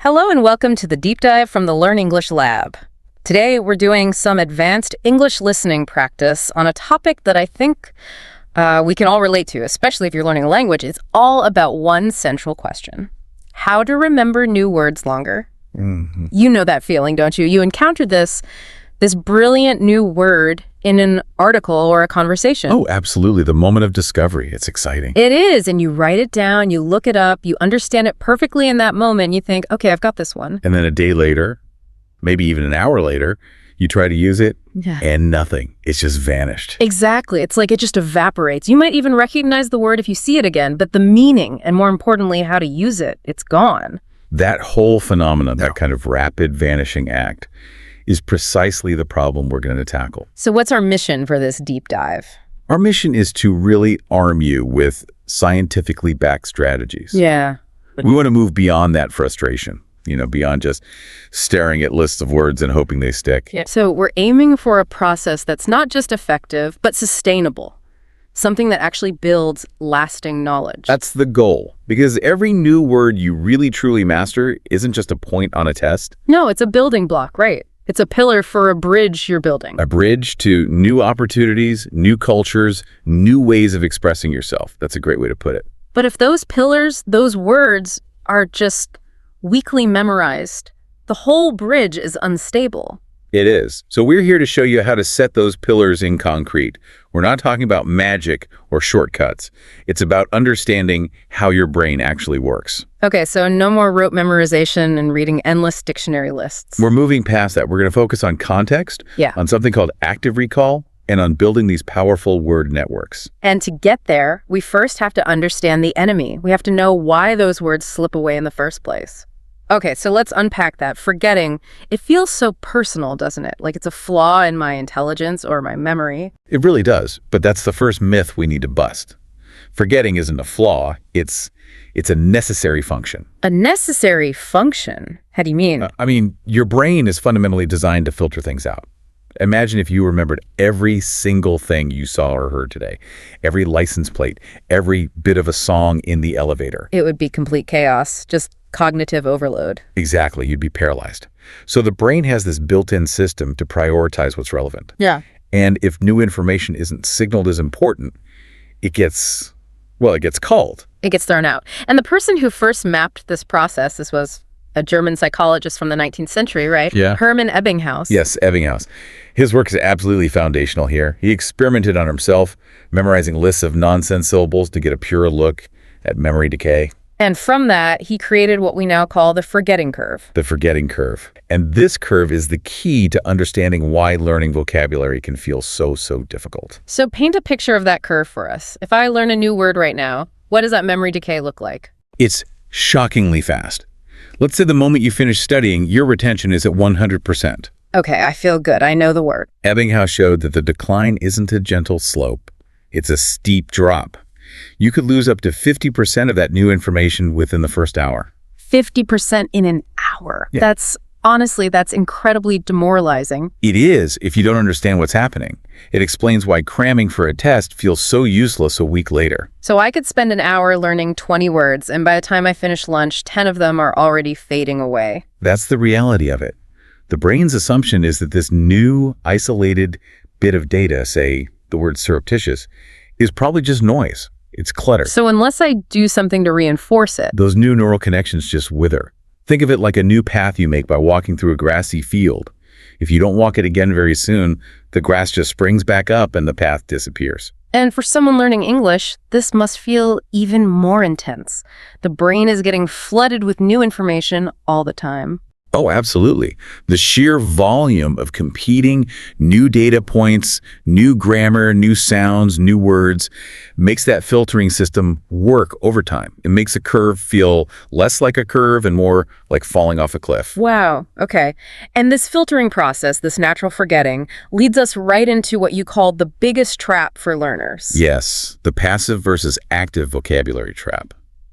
Hello and welcome to the Deep Dive from the Learn English Lab. Today we're doing some advanced English listening practice on a topic that I think we can all relate to, especially if you're learning a language. It's all about one central question: how to remember new words longer. Mm-hmm. You know that feeling, don't you? You encountered this brilliant new word in an article or a conversation. Oh, absolutely. The moment of discovery. It's exciting. It is, and you write it down, you look it up, you understand it perfectly in that moment, and you think, okay, I've got this one. And then a day later, maybe even an hour later, you try to use it and nothing. It's just vanished. Exactly. It's like it just evaporates. You might even recognize the word if you see it again, but the meaning, and more importantly, how to use it, it's gone. That whole phenomenon, that kind of rapid vanishing act, is precisely the problem we're going to tackle. So what's our mission for this deep dive? Our mission is to really arm you with scientifically backed strategies. Yeah. We want to move beyond that frustration, beyond just staring at lists of words and hoping they stick. Yeah. So we're aiming for a process that's not just effective, but sustainable. Something that actually builds lasting knowledge. That's the goal, because every new word you really truly master isn't just a point on a test. No, it's a building block, right? It's a pillar for a bridge you're building. A bridge to new opportunities, new cultures, new ways of expressing yourself. That's a great way to put it. But if those pillars, those words, are just weakly memorized, the whole bridge is unstable. It is. So we're here to show you how to set those pillars in concrete. We're not talking about magic or shortcuts. It's about understanding how your brain actually works. Okay, so no more rote memorization and reading endless dictionary lists. We're moving past that. We're going to focus on context, on something called active recall, and on building these powerful word networks. And to get there, we first have to understand the enemy. We have to know why those words slip away in the first place. Okay, so let's unpack that. Forgetting, it feels so personal, doesn't it? Like it's a flaw in my intelligence or my memory. It really does, but that's the first myth we need to bust. Forgetting isn't a flaw, it's a necessary function. A necessary function? How do you mean? Your brain is fundamentally designed to filter things out. Imagine if you remembered every single thing you saw or heard today, every license plate, every bit of a song in the elevator. It would be complete chaos, just cognitive overload. Exactly, you'd be paralyzed. So the brain has this built-in system to prioritize what's relevant. Yeah. And if new information isn't signaled as important, it gets culled. It gets thrown out. And the person who first mapped this process, this was a German psychologist from the 19th century, right? Yeah. Hermann Ebbinghaus. Yes, Ebbinghaus. His work is absolutely foundational here. He experimented on himself, memorizing lists of nonsense syllables to get a purer look at memory decay. And from that, he created what we now call the forgetting curve. The forgetting curve. And this curve is the key to understanding why learning vocabulary can feel so difficult. So paint a picture of that curve for us. If I learn a new word right now, what does that memory decay look like? It's shockingly fast. Let's say the moment you finish studying, your retention is at 100%. Okay, I feel good. I know the word. Ebbinghaus showed that the decline isn't a gentle slope. It's a steep drop. You could lose up to 50% of that new information within the first hour. 50% in an hour. Yeah. That's incredibly demoralizing. It is if you don't understand what's happening. It explains why cramming for a test feels so useless a week later. So I could spend an hour learning 20 words, and by the time I finish lunch, 10 of them are already fading away. That's the reality of it. The brain's assumption is that this new, isolated bit of data, say the word surreptitious, is probably just noise. It's clutter. So unless I do something to reinforce it, those new neural connections just wither. Think of it like a new path you make by walking through a grassy field. If you don't walk it again very soon, the grass just springs back up and the path disappears. And for someone learning English, this must feel even more intense. The brain is getting flooded with new information all the time. Oh, absolutely. The sheer volume of competing new data points, new grammar, new sounds, new words makes that filtering system work over time. It makes a curve feel less like a curve and more like falling off a cliff. Wow. Okay. And this filtering process, this natural forgetting, leads us right into what you called the biggest trap for learners. Yes, the passive versus active vocabulary trap.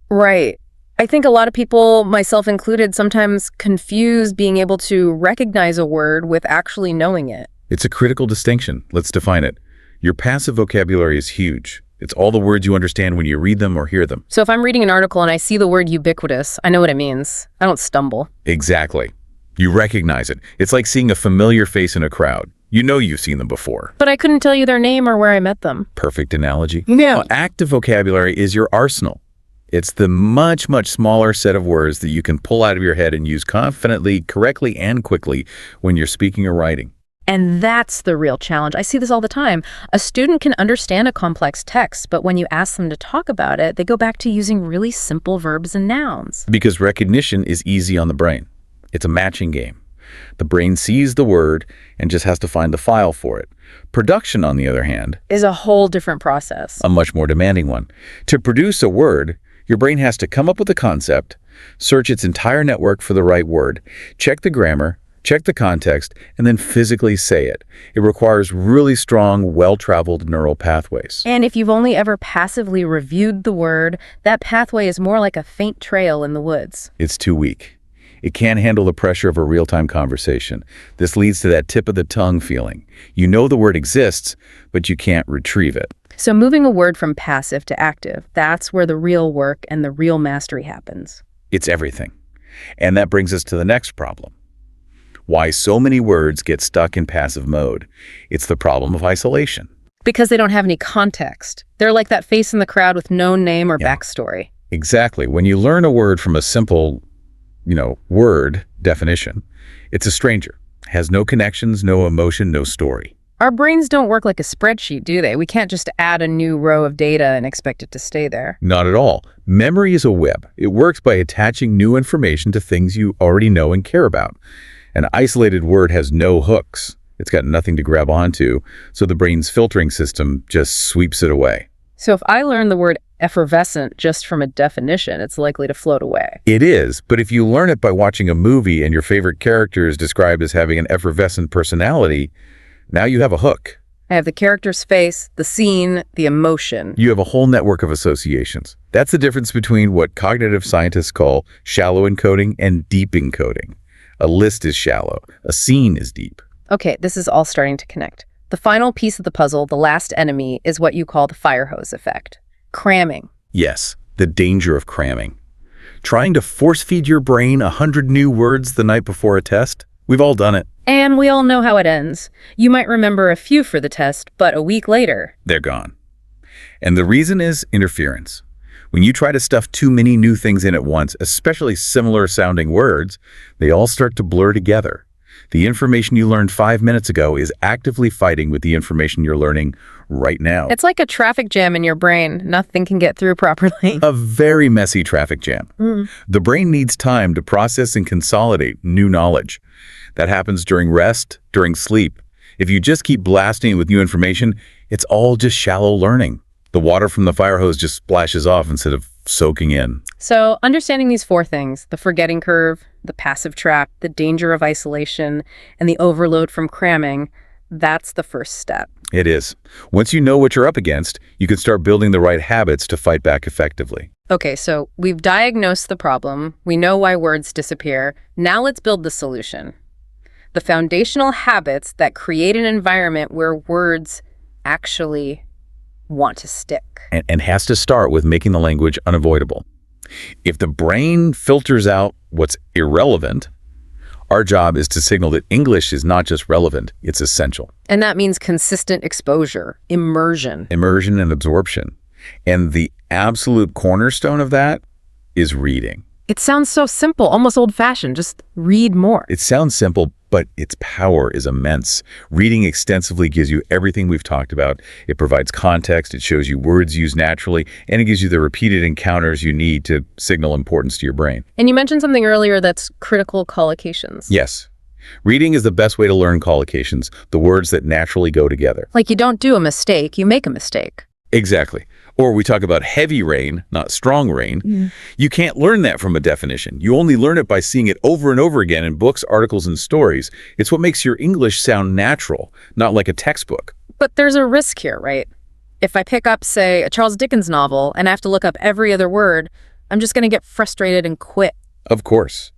Right. I think a lot of people, myself included, sometimes confuse being able to recognize a word with actually knowing it. It's a critical distinction. Let's define it. Your passive vocabulary is huge. It's all the words you understand when you read them or hear them. So if I'm reading an article and I see the word ubiquitous, I know what it means. I don't stumble. Exactly. You recognize it. It's like seeing a familiar face in a crowd. You know you've seen them before. But I couldn't tell you their name or where I met them. Perfect analogy. Yeah. Well, active vocabulary is your arsenal. It's the much, much smaller set of words that you can pull out of your head and use confidently, correctly, and quickly when you're speaking or writing. And that's the real challenge. I see this all the time. A student can understand a complex text, but when you ask them to talk about it, they go back to using really simple verbs and nouns. Because recognition is easy on the brain. It's a matching game. The brain sees the word and just has to find the file for it. Production, on the other hand, Is a whole different process. a much more demanding one. To produce a word, your brain has to come up with a concept, search its entire network for the right word, check the grammar, check the context, and then physically say it. It requires really strong, well-traveled neural pathways. And if you've only ever passively reviewed the word, that pathway is more like a faint trail in the woods. It's too weak. It can't handle the pressure of a real-time conversation. This leads to that tip of the tongue feeling. You know the word exists, but you can't retrieve it. So moving a word from passive to active, that's where the real work and the real mastery happens. It's everything. And that brings us to the next problem. Why so many words get stuck in passive mode. It's the problem of isolation. Because they don't have any context. They're like that face in the crowd with no name or Yeah. backstory. Exactly. When you learn a word from a simple, word definition, it's a stranger. Has no connections, no emotion, no story. Our brains don't work like a spreadsheet, do they? We can't just add a new row of data and expect it to stay there. Not at all. Memory is a web. It works by attaching new information to things you already know and care about. An isolated word has no hooks. It's got nothing to grab onto, so the brain's filtering system just sweeps it away. So if I learn the word effervescent just from a definition, it's likely to float away. It is, but if you learn it by watching a movie and your favorite character is described as having an effervescent personality, now you have a hook. I have the character's face, the scene, the emotion. You have a whole network of associations. That's the difference between what cognitive scientists call shallow encoding and deep encoding. A list is shallow. A scene is deep. Okay, this is all starting to connect. The final piece of the puzzle, the last enemy, is what you call the fire hose effect. Cramming. Yes, the danger of cramming. Trying to force-feed your brain 100 new words the night before a test? We've all done it. And we all know how it ends. You might remember a few for the test, but a week later, They're gone. And the reason is interference. When you try to stuff too many new things in at once, especially similar-sounding words, they all start to blur together. The information you learned 5 minutes ago is actively fighting with the information you're learning right now. it's like a traffic jam in your brain. Nothing can get through properly. A very messy traffic jam. The brain needs time to process and consolidate new knowledge. That happens during rest, during sleep. If you just keep blasting it with new information, it's all just shallow learning. The water from the fire hose just splashes off instead of soaking in. So understanding these four things, the forgetting curve, the passive trap, the danger of isolation, and the overload from cramming, that's the first step. It is. Once you know what you're up against, you can start building the right habits to fight back effectively. Okay, so we've diagnosed the problem. We know why words disappear. Now let's build the solution. The foundational habits that create an environment where words actually want to stick. And has to start with making the language unavoidable. If the brain filters out what's irrelevant, our job is to signal that English is not just relevant, it's essential. And that means consistent exposure, immersion. Immersion and absorption. And the absolute cornerstone of that is reading. It sounds so simple, almost old-fashioned. Just read more. It sounds simple, but its power is immense. Reading extensively gives you everything we've talked about. It provides context, it shows you words used naturally, and it gives you the repeated encounters you need to signal importance to your brain. And you mentioned something earlier that's critical collocations. Yes. Reading is the best way to learn collocations, the words that naturally go together. Like you don't do a mistake, you make a mistake. Exactly. Or we talk about heavy rain, not strong rain. You can't learn that from a definition. You only learn it by seeing it over and over again in books, articles, and stories. It's what makes your English sound natural, not like a textbook. But there's a risk here, right? If I pick up, say, a Charles Dickens novel and I have to look up every other word, I'm just going to get frustrated and quit. Of course.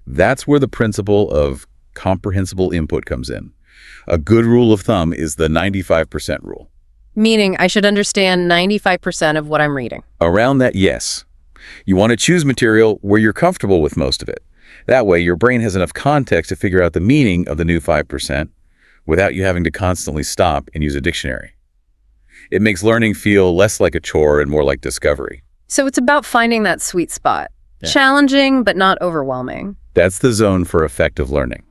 That's where the principle of comprehensible input comes in. A good rule of thumb is the 95% rule. Meaning I should understand 95% of what I'm reading. Around that, yes. You want to choose material where you're comfortable with most of it. That way, your brain has enough context to figure out the meaning of the new 5% without you having to constantly stop and use a dictionary. It makes learning feel less like a chore and more like discovery. So it's about finding that sweet spot. Yeah. Challenging, but not overwhelming. That's the zone for effective learning.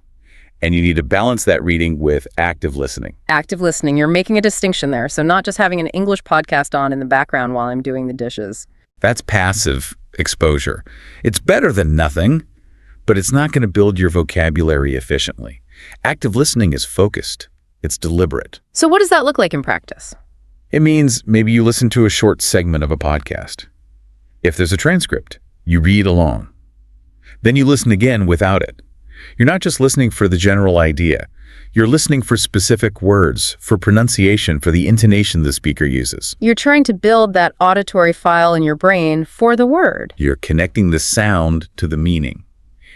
And you need to balance that reading with active listening. Active listening, you're making a distinction there. So not just having an English podcast on in the background while I'm doing the dishes. That's passive exposure. It's better than nothing, but it's not going to build your vocabulary efficiently. Active listening is focused. It's deliberate. So what does that look like in practice? It means maybe you listen to a short segment of a podcast. If there's a transcript, you read along. Then you listen again without it. You're not just listening for the general idea. You're listening for specific words, for pronunciation, for the intonation the speaker uses. You're trying to build that auditory file in your brain for the word. You're connecting the sound to the meaning.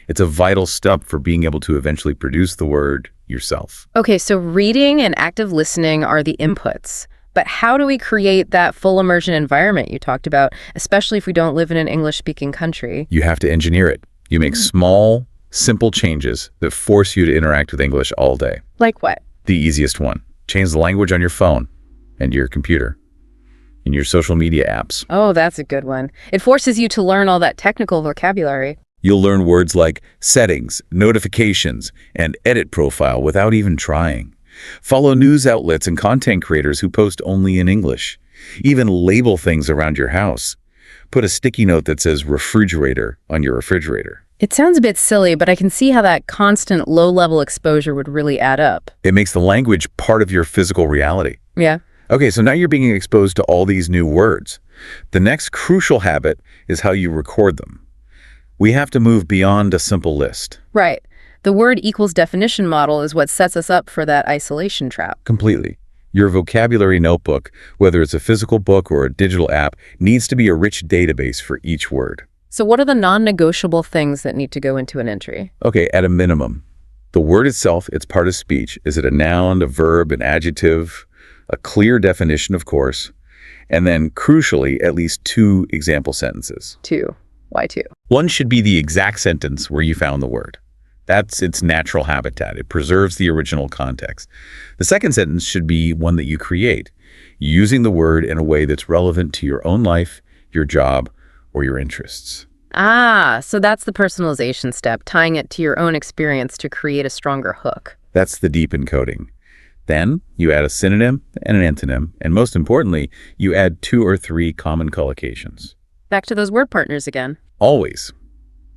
It's a vital step for being able to eventually produce the word yourself. Okay, so reading and active listening are the inputs. But how do we create that full immersion environment you talked about, especially if we don't live in an English-speaking country? You have to engineer it. You make small, simple changes that force you to interact with English all day. Like what? The easiest one. Change the language on your phone and your computer and your social media apps. Oh, that's a good one. It forces you to learn all that technical vocabulary. You'll learn words like settings, notifications, and edit profile without even trying. Follow news outlets and content creators who post only in English. Even label things around your house. Put a sticky note that says refrigerator on your refrigerator. It sounds a bit silly, but I can see how that constant low-level exposure would really add up. It makes the language part of your physical reality. Yeah. Okay, so now you're being exposed to all these new words. The next crucial habit is how you record them. We have to move beyond a simple list. Right. The word equals definition model is what sets us up for that isolation trap. Completely. Your vocabulary notebook, whether it's a physical book or a digital app, needs to be a rich database for each word. So what are the non-negotiable things that need to go into an entry? Okay, at a minimum, the word itself, its part of speech. Is it a noun, a verb, an adjective? A clear definition, of course. And then, crucially, at least 2 example sentences. 2. Why 2? One should be the exact sentence where you found the word. That's its natural habitat. It preserves the original context. The second sentence should be one that you create, using the word in a way that's relevant to your own life, your job, or your interests. Ah, so that's the personalization step, tying it to your own experience to create a stronger hook. That's the deep encoding. Then you add a synonym and an antonym, and most importantly, you add 2 or 3 common collocations. Back to those word partners again. Always.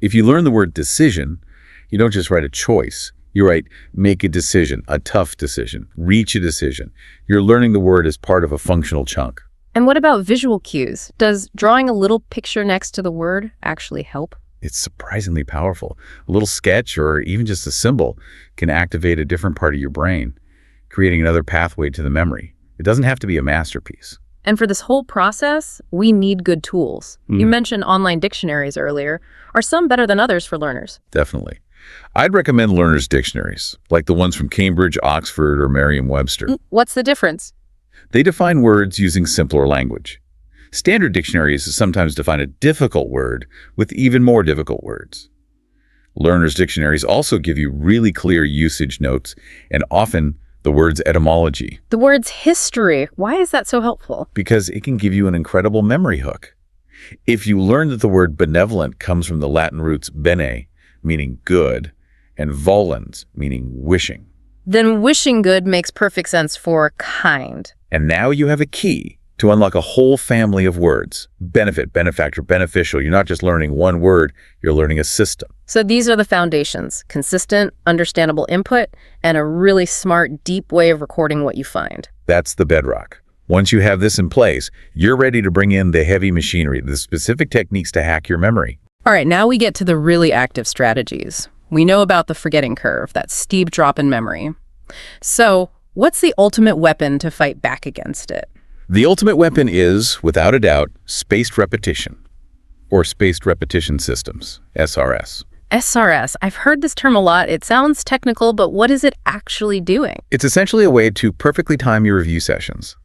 If you learn the word decision, you don't just write a choice. You write make a decision, a tough decision, reach a decision. You're learning the word as part of a functional chunk. And what about visual cues? Does drawing a little picture next to the word actually help? It's surprisingly powerful. A little sketch or even just a symbol can activate a different part of your brain, creating another pathway to the memory. It doesn't have to be a masterpiece. And for this whole process, we need good tools. You mentioned online dictionaries earlier. Are some better than others for learners? Definitely. I'd recommend learners' dictionaries, like the ones from Cambridge, Oxford, or Merriam-Webster. What's the difference? They define words using simpler language. Standard dictionaries sometimes define a difficult word with even more difficult words. Learners' dictionaries also give you really clear usage notes and often the word's etymology. The word's history. Why is that so helpful? Because it can give you an incredible memory hook. If you learn that the word benevolent comes from the Latin roots bene, meaning good, and volens, meaning wishing. Then wishing good makes perfect sense for kind. And now you have a key to unlock a whole family of words. Benefit, benefactor, beneficial. You're not just learning one word, you're learning a system. So these are the foundations: consistent, understandable input, and a really smart, deep way of recording what you find. That's the bedrock. Once you have this in place, you're ready to bring in the heavy machinery, the specific techniques to hack your memory. All right, now we get to the really active strategies. We know about the forgetting curve, that steep drop in memory. So what's the ultimate weapon to fight back against it? The ultimate weapon is, without a doubt, spaced repetition, or spaced repetition systems, SRS. SRS. I've heard this term a lot. It sounds technical, but what is it actually doing? It's essentially a way to perfectly time your review sessions.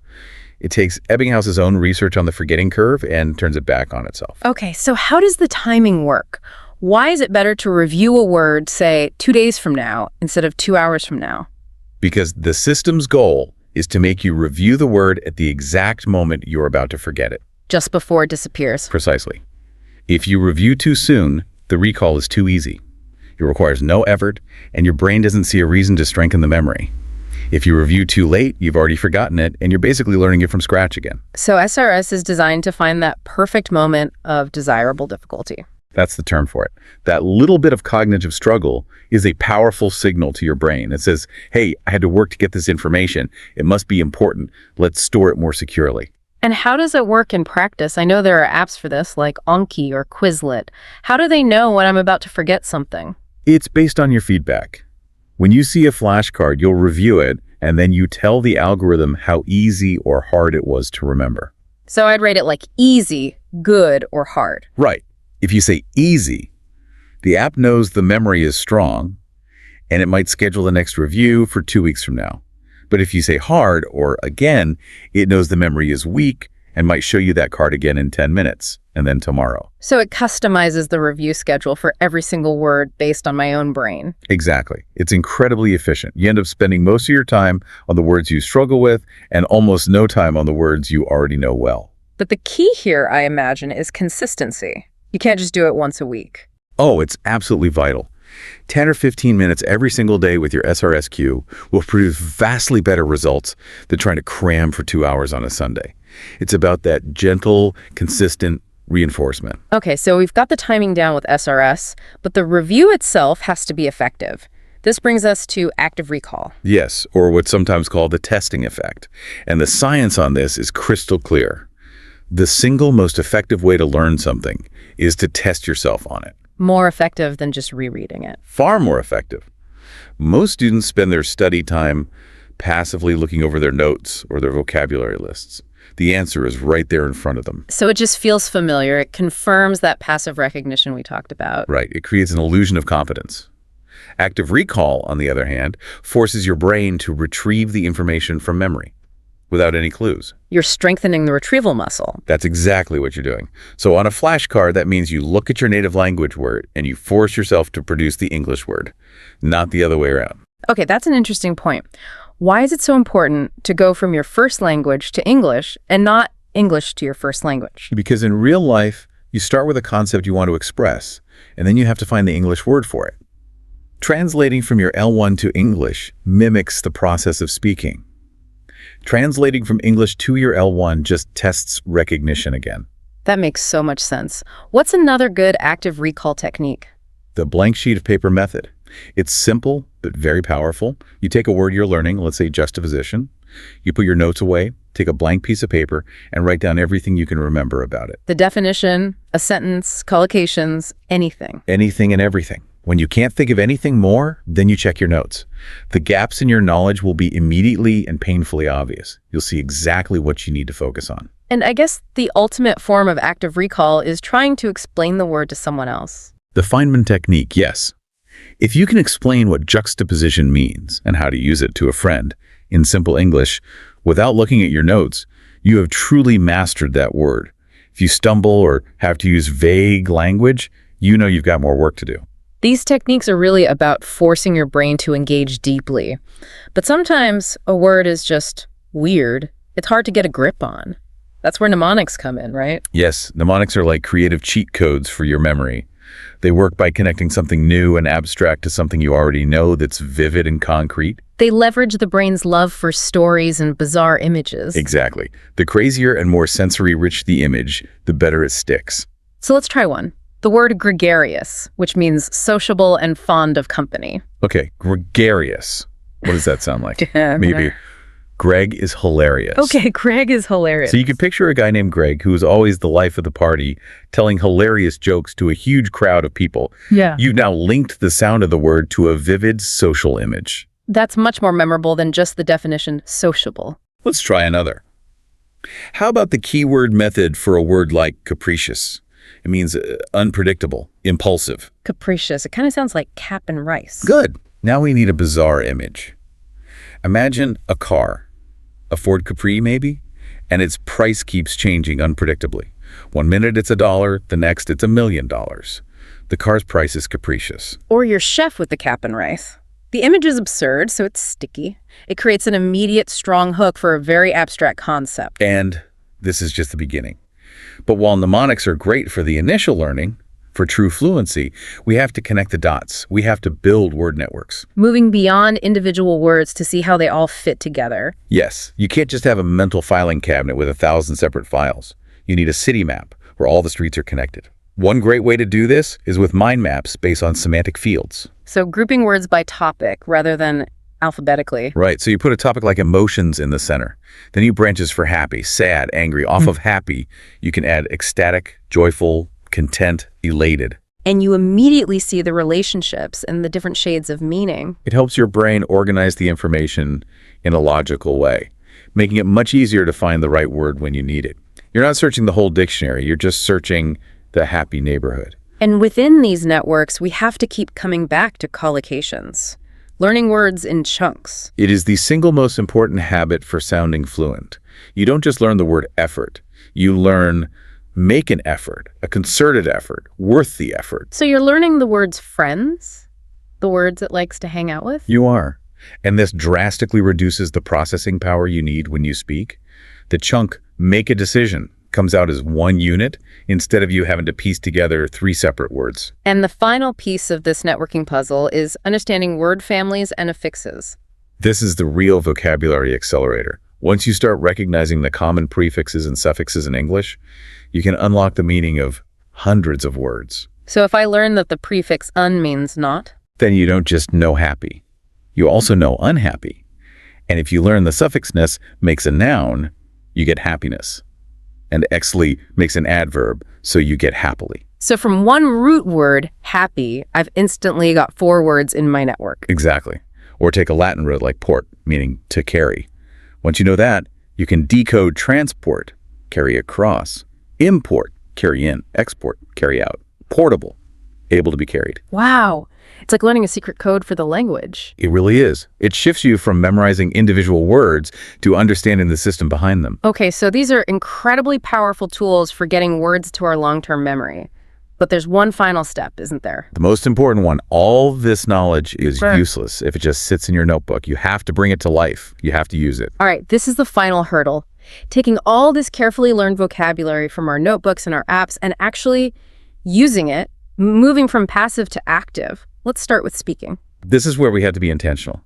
It takes Ebbinghouse's own research on the forgetting curve and turns it back on itself. Okay, so how does the timing work? Why is it better to review a word, say, 2 days from now instead of 2 hours from now? Because the system's goal is to make you review the word at the exact moment you're about to forget it. Just before it disappears. Precisely. If you review too soon, the recall is too easy. It requires no effort, and your brain doesn't see a reason to strengthen the memory. If you review too late, you've already forgotten it, and you're basically learning it from scratch again. So SRS is designed to find that perfect moment of desirable difficulty. That's the term for it. That little bit of cognitive struggle is a powerful signal to your brain. It says, hey, I had to work to get this information. It must be important. Let's store it more securely. And how does it work in practice? I know there are apps for this, like Anki or Quizlet. How do they know when I'm about to forget something? It's based on your feedback. When you see a flashcard, you'll review it, and then you tell the algorithm how easy or hard it was to remember. So I'd rate it like easy, good, or hard. Right. If you say easy, the app knows the memory is strong, and it might schedule the next review for 2 weeks from now. But if you say hard or again, it knows the memory is weak and might show you that card again in 10 minutes and then tomorrow. So it customizes the review schedule for every single word based on my own brain. Exactly. It's incredibly efficient. You end up spending most of your time on the words you struggle with and almost no time on the words you already know well. But the key here, I imagine, is consistency. You can't just do it once a week. Oh, it's absolutely vital. 10 or 15 minutes every single day with your SRSQ will produce vastly better results than trying to cram for 2 hours on a Sunday. It's about that gentle, consistent reinforcement. Okay, so we've got the timing down with SRS, but the review itself has to be effective. This brings us to active recall. Yes, or what's sometimes called the testing effect. And the science on this is crystal clear. The single most effective way to learn something is to test yourself on it. More effective than just rereading it. Far more effective. Most students spend their study time passively looking over their notes or their vocabulary lists. The answer is right there in front of them. So it just feels familiar. It confirms that passive recognition we talked about. Right. It creates an illusion of competence. Active recall, on the other hand, forces your brain to retrieve the information from memory without any clues. You're strengthening the retrieval muscle. That's exactly what you're doing. So on a flashcard, that means you look at your native language word and you force yourself to produce the English word, not the other way around. Okay, that's an interesting point. Why is it so important to go from your first language to English and not English to your first language? Because in real life, you start with a concept you want to express, and then you have to find the English word for it. Translating from your L1 to English mimics the process of speaking. Translating from English to your L1 just tests recognition again. That makes so much sense. What's another good active recall technique? The blank sheet of paper method. It's simple, but very powerful. You take a word you're learning, let's say juxtaposition. You put your notes away, take a blank piece of paper, and write down everything you can remember about it. The definition, a sentence, collocations, anything. Anything and everything. When you can't think of anything more, then you check your notes. The gaps in your knowledge will be immediately and painfully obvious. You'll see exactly what you need to focus on. And I guess the ultimate form of active recall is trying to explain the word to someone else. The Feynman technique, yes. If you can explain what juxtaposition means and how to use it to a friend in simple English without looking at your notes, you have truly mastered that word. If you stumble or have to use vague language, you know you've got more work to do. These techniques are really about forcing your brain to engage deeply. But sometimes a word is just weird. It's hard to get a grip on. That's where mnemonics come in, right? Yes, mnemonics are like creative cheat codes for your memory. They work by connecting something new and abstract to something you already know that's vivid and concrete. They leverage the brain's love for stories and bizarre images. Exactly. The crazier and more sensory-rich the image, the better it sticks. So let's try one. The word gregarious, which means sociable and fond of company. Okay, gregarious. What does that sound like? Maybe Greg is hilarious. Okay, Greg is hilarious. So you could picture a guy named Greg who is always the life of the party, telling hilarious jokes to a huge crowd of people. Yeah. You've now linked the sound of the word to a vivid social image. That's much more memorable than just the definition sociable. Let's try another. How about the keyword method for a word like capricious? It means unpredictable, impulsive. Capricious. It kind of sounds like cap and rice. Good. Now we need a bizarre image. Imagine a car, a Ford Capri maybe, and its price keeps changing unpredictably. One minute it's $1, the next it's $1,000,000. The car's price is capricious. Or your chef with the cap and rice. The image is absurd, so it's sticky. It creates an immediate, strong hook for a very abstract concept. And this is just the beginning. But while mnemonics are great for the initial learning, for true fluency, we have to connect the dots. We have to build word networks. Moving beyond individual words to see how they all fit together. Yes, you can't just have a mental filing cabinet with 1,000 separate files. You need a city map where all the streets are connected. One great way to do this is with mind maps based on semantic fields. So grouping words by topic rather than alphabetically. Right, so you put a topic like emotions in the center. Then you branches for happy, sad, angry. Off of happy, you can add ecstatic, joyful, content, elated. And you immediately see the relationships and the different shades of meaning. It helps your brain organize the information in a logical way, making it much easier to find the right word when you need it. You're not searching the whole dictionary, you're just searching the happy neighborhood. And within these networks, we have to keep coming back to collocations, learning words in chunks. It is the single most important habit for sounding fluent. You don't just learn the word effort, you learn make an effort, a concerted effort, worth the effort. So you're learning the words friends, the words it likes to hang out with? You are. And this drastically reduces the processing power you need when you speak. The chunk, make a decision, comes out as one unit instead of you having to piece together 3 separate words. And the final piece of this networking puzzle is understanding word families and affixes. This is the real vocabulary accelerator. Once you start recognizing the common prefixes and suffixes in English, you can unlock the meaning of hundreds of words. So if I learn that the prefix un means not, Then you don't just know happy. You also know unhappy. And if you learn the suffix ness makes a noun, you get happiness. And exly makes an adverb, so you get happily. so from one root word, happy, I've instantly got 4 words in my network. Exactly. Or take a Latin root like port, meaning to carry. Once you know that, you can decode transport, carry across, import, carry in, export, carry out, portable, able to be carried. Wow, it's like learning a secret code for the language. It really is. It shifts you from memorizing individual words to understanding the system behind them. Okay, so these are incredibly powerful tools for getting words to our long-term memory. But there's one final step, isn't there? The most important one, all this knowledge is Sure. useless if it just sits in your notebook. You have to bring it to life. You have to use it. All right, this is the final hurdle. Taking all this carefully learned vocabulary from our notebooks and our apps and actually using it, moving from passive to active. Let's start with speaking. This is where we have to be intentional.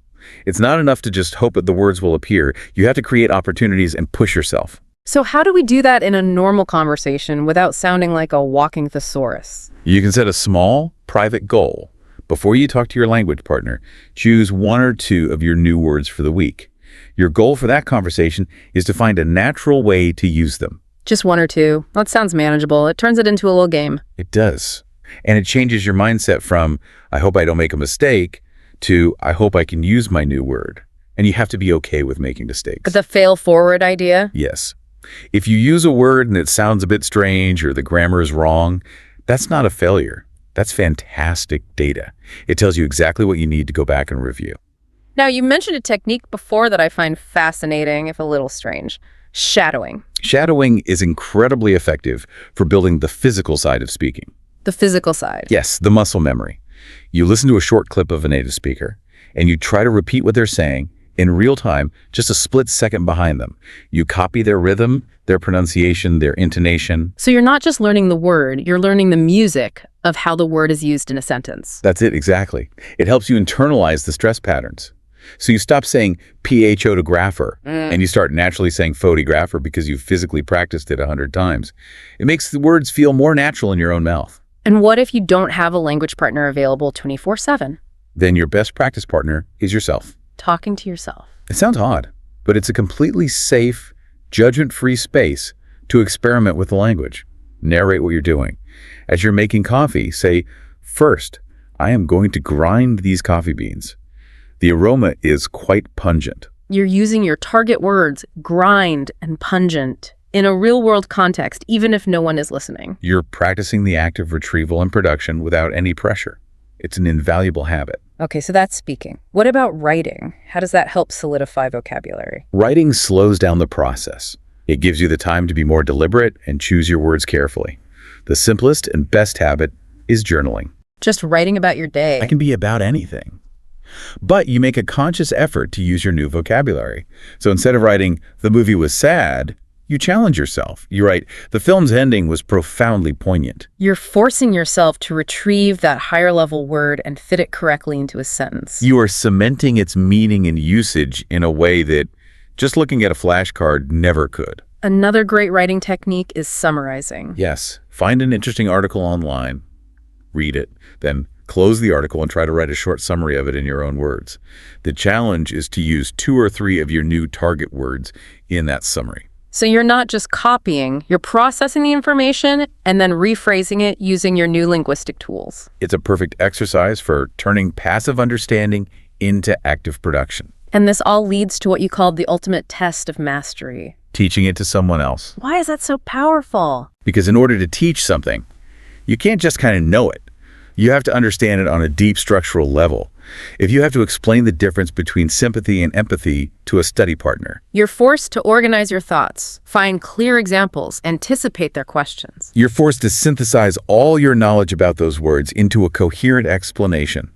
It's not enough to just hope that the words will appear. You have to create opportunities and push yourself. So how do we do that in a normal conversation without sounding like a walking thesaurus? You can set a small, private goal. Before you talk to your language partner, choose 1 or 2 of your new words for the week. Your goal for that conversation is to find a natural way to use them. Just 1 or 2. That sounds manageable. It turns it into a little game. It does. And it changes your mindset from, I hope I don't make a mistake, to, I hope I can use my new word. And you have to be okay with making mistakes. But the fail forward idea? Yes. If you use a word and it sounds a bit strange or the grammar is wrong, that's not a failure. That's fantastic data. It tells you exactly what you need to go back and review. Now, you mentioned a technique before that I find fascinating, if a little strange. Shadowing. Shadowing is incredibly effective for building the physical side of speaking. The physical side. Yes, the muscle memory. You listen to a short clip of a native speaker, and you try to repeat what they're saying in real time, just a split second behind them. You copy their rhythm, their pronunciation, their intonation. So you're not just learning the word, you're learning the music of how the word is used in a sentence. That's it, exactly. It helps you internalize the stress patterns. So you stop saying photographer and you start naturally saying photographer because you've physically practiced it 100 times. It makes the words feel more natural in your own mouth. And what if you don't have a language partner available 24/7? Then your best practice partner is yourself. Talking to yourself. It sounds odd, but it's a completely safe, judgment-free space to experiment with the language. Narrate what you're doing. As you're making coffee, say, first, I am going to grind these coffee beans. The aroma is quite pungent. You're using your target words, grind and pungent, in a real-world context, even if no one is listening. You're practicing the act of retrieval and production without any pressure. It's an invaluable habit. Okay, so that's speaking. What about writing? How does that help solidify vocabulary? Writing slows down the process. It gives you the time to be more deliberate and choose your words carefully. The simplest and best habit is journaling. Just writing about your day. It can be about anything. But you make a conscious effort to use your new vocabulary. So instead of writing, "the movie was sad," you challenge yourself. You write, "the film's ending was profoundly poignant." You're forcing yourself to retrieve that higher level word and fit it correctly into a sentence. You are cementing its meaning and usage in a way that just looking at a flashcard never could. Another great writing technique is summarizing. Yes, find an interesting article online, read it, then close the article and try to write a short summary of it in your own words. The challenge is to use 2 or 3 of your new target words in that summary. So you're not just copying, you're processing the information and then rephrasing it using your new linguistic tools. It's a perfect exercise for turning passive understanding into active production. And this all leads to what you called the ultimate test of mastery. Teaching it to someone else. Why is that so powerful? Because in order to teach something, you can't just kind of know it. You have to understand it on a deep structural level. If you have to explain the difference between sympathy and empathy to a study partner, You're forced to organize your thoughts, find clear examples, anticipate their questions. you're forced to synthesize all your knowledge about those words into a coherent explanation.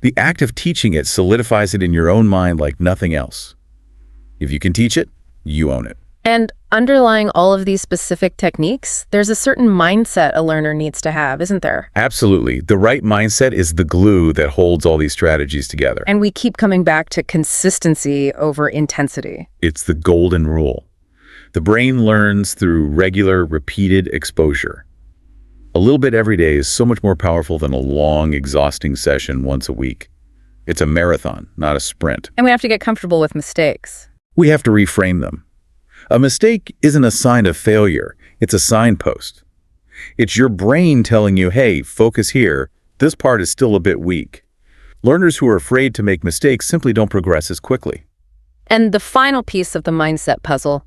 The act of teaching it solidifies it in your own mind like nothing else. If you can teach it, you own it. And underlying all of these specific techniques, there's a certain mindset a learner needs to have, isn't there? Absolutely. The right mindset is the glue that holds all these strategies together. And we keep coming back to consistency over intensity. It's the golden rule. The brain learns through regular, repeated exposure. A little bit every day is so much more powerful than a long, exhausting session once a week. It's a marathon, not a sprint. And we have to get comfortable with mistakes. We have to reframe them. A mistake isn't a sign of failure. It's a signpost. It's your brain telling you, hey, focus here. This part is still a bit weak. Learners who are afraid to make mistakes simply don't progress as quickly. And the final piece of the mindset puzzle,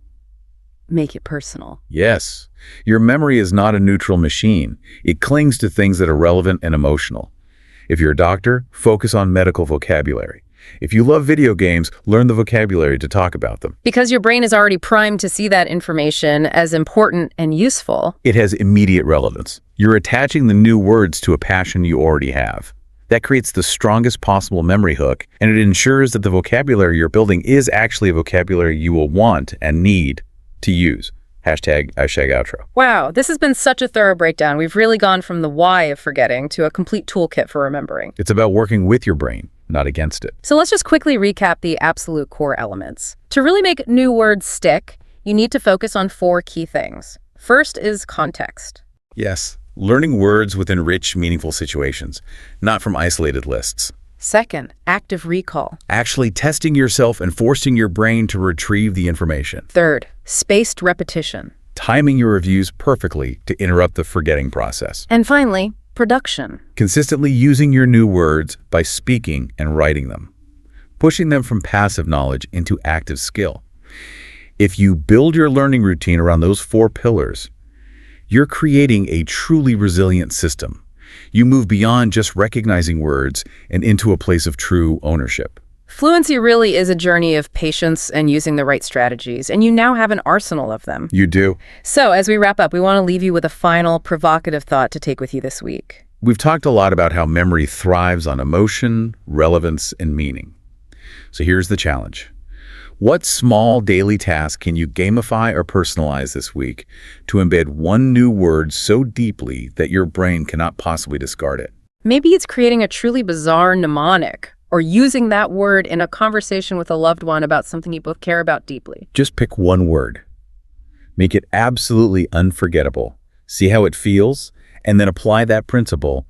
make it personal. Yes, your memory is not a neutral machine. It clings to things that are relevant and emotional. If you're a doctor, focus on medical vocabulary. If you love video games, learn the vocabulary to talk about them. Because your brain is already primed to see that information as important and useful. It has immediate relevance. You're attaching the new words to a passion you already have. That creates the strongest possible memory hook, and it ensures that the vocabulary you're building is actually a vocabulary you will want and need to use. Hashtag outro. Wow, this has been such a thorough breakdown. We've really gone from the why of forgetting to a complete toolkit for remembering. It's about working with your brain, not against it. So let's just quickly recap the absolute core elements. To really make new words stick, you need to focus on 4 key things. First is context. Yes, learning words within rich, meaningful situations, not from isolated lists. Second, active recall. Actually testing yourself and forcing your brain to retrieve the information. Third, spaced repetition. Timing your reviews perfectly to interrupt the forgetting process. And finally, production. Consistently using your new words by speaking and writing them. Pushing them from passive knowledge into active skill. If you build your learning routine around those 4 pillars, you're creating a truly resilient system. You move beyond just recognizing words and into a place of true ownership. Fluency really is a journey of patience and using the right strategies, and you now have an arsenal of them. You do. So as we wrap up, we want to leave you with a final provocative thought to take with you this week. We've talked a lot about how memory thrives on emotion, relevance, and meaning. So here's the challenge. What small daily task can you gamify or personalize this week to embed one new word so deeply that your brain cannot possibly discard it? Maybe it's creating a truly bizarre mnemonic, or using that word in a conversation with a loved one about something you both care about deeply. Just pick one word. Make it absolutely unforgettable. See how it feels, and then apply that principle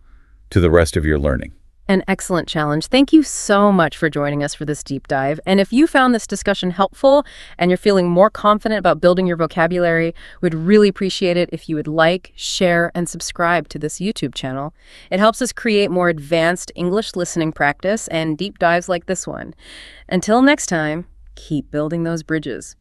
to the rest of your learning. An excellent challenge. Thank you so much for joining us for this deep dive. And if you found this discussion helpful and you're feeling more confident about building your vocabulary, we'd really appreciate it if you would like, share, and subscribe to this YouTube channel. It helps us create more advanced English listening practice and deep dives like this one. Until next time, keep building those bridges.